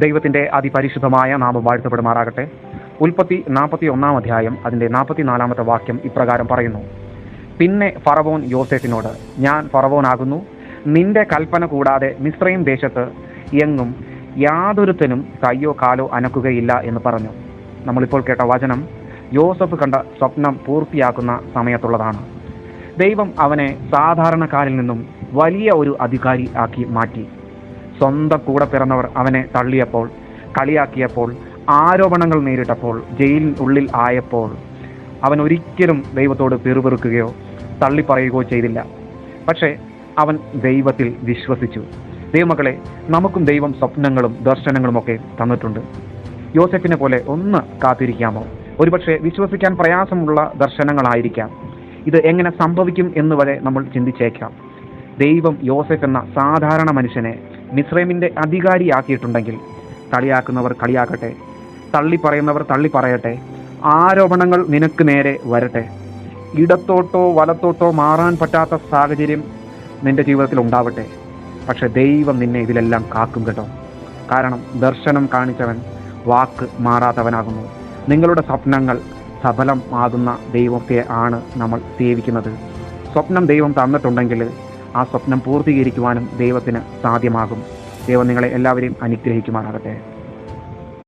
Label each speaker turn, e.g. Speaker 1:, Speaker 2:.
Speaker 1: ദൈവത്തിൻ്റെ അതിപരിശുദ്ധമായ നാമം വാഴ്ത്തപ്പെടുമാറാകട്ടെ. ഉൽപ്പത്തി 41 അധ്യായം അതിൻ്റെ 44 വാക്യം ഇപ്രകാരം പറയുന്നു: പിന്നെ ഫറവോൻ യോസേഫിനോട്, ഞാൻ ഫറവോനാകുന്നു, നിന്റെ കൽപ്പന കൂടാതെ മിസ്രയീം ദേശത്ത് എങ്ങും യാതൊരുത്തനും കയ്യോ കാലോ അനക്കുകയില്ല എന്ന് പറഞ്ഞു. നമ്മളിപ്പോൾ കേട്ട വചനം യോസഫ് കണ്ട സ്വപ്നം പൂർത്തിയാക്കുന്ന സമയത്തുള്ളതാണ്. ദൈവം അവനെ സാധാരണക്കാരിൽ നിന്നും വലിയ ഒരു അധികാരി ആക്കി മാറ്റി. സ്വന്തം കൂടെ പിറന്നവർ അവനെ തള്ളിയപ്പോൾ, കളിയാക്കിയപ്പോൾ, ആരോപണങ്ങൾ നേരിട്ടപ്പോൾ, ജയിലിന് ഉള്ളിൽ ആയപ്പോൾ അവൻ ഒരിക്കലും ദൈവത്തോട് പിറുപിറുക്കുകയോ തള്ളിപ്പറയുകയോ ചെയ്തില്ല. പക്ഷേ അവൻ ദൈവത്തിൽ വിശ്വസിച്ചു. ദൈവമക്കളെ, നമുക്കും ദൈവം സ്വപ്നങ്ങളും ദർശനങ്ങളുമൊക്കെ തന്നിട്ടുണ്ട്. യോസെഫിനെ പോലെ ഒന്ന് കാത്തിരിക്കാമോ? ഒരുപക്ഷെ വിശ്വസിക്കാൻ പ്രയാസമുള്ള ദർശനങ്ങളായിരിക്കാം. ഇത് എങ്ങനെ സംഭവിക്കും എന്ന് വരെ നമ്മൾ ചിന്തിച്ചേക്കാം. ദൈവം യോസെഫ് എന്ന സാധാരണ മനുഷ്യനെ മിസ്രൈമിൻ്റെ അധികാരിയാക്കിയിട്ടുണ്ടെങ്കിൽ കളിയാക്കുന്നവർ കളിയാക്കട്ടെ, തള്ളിപ്പറയുന്നവർ തള്ളിപ്പറയട്ടെ, ആരോപണങ്ങൾ നിനക്ക് നേരെ വരട്ടെ, ഇടത്തോട്ടോ വലത്തോട്ടോ മാറാൻ പറ്റാത്ത സാഹചര്യം നിന്റെ ജീവിതത്തിൽ ഉണ്ടാവട്ടെ. പക്ഷെ ദൈവം നിന്നെ ഇതിലെല്ലാം കാക്കും കേട്ടോ. കാരണം ദർശനം കാണിച്ചവൻ വാക്ക് മാറാത്തവനാകുന്നു. നിങ്ങളുടെ സ്വപ്നങ്ങൾ സഫലമാകുന്ന ദൈവത്തെ ആണ് നമ്മൾ സേവിക്കുന്നത്. സ്വപ്നം ദൈവം തന്നിട്ടുണ്ടെങ്കിൽ ആ സ്വപ്നം പൂർത്തീകരിക്കുവാനും ദൈവത്തിന് സാധ്യമാകും. ദൈവം നിങ്ങളെ എല്ലാവരെയും അനുഗ്രഹിക്കുമാറാകട്ടെ.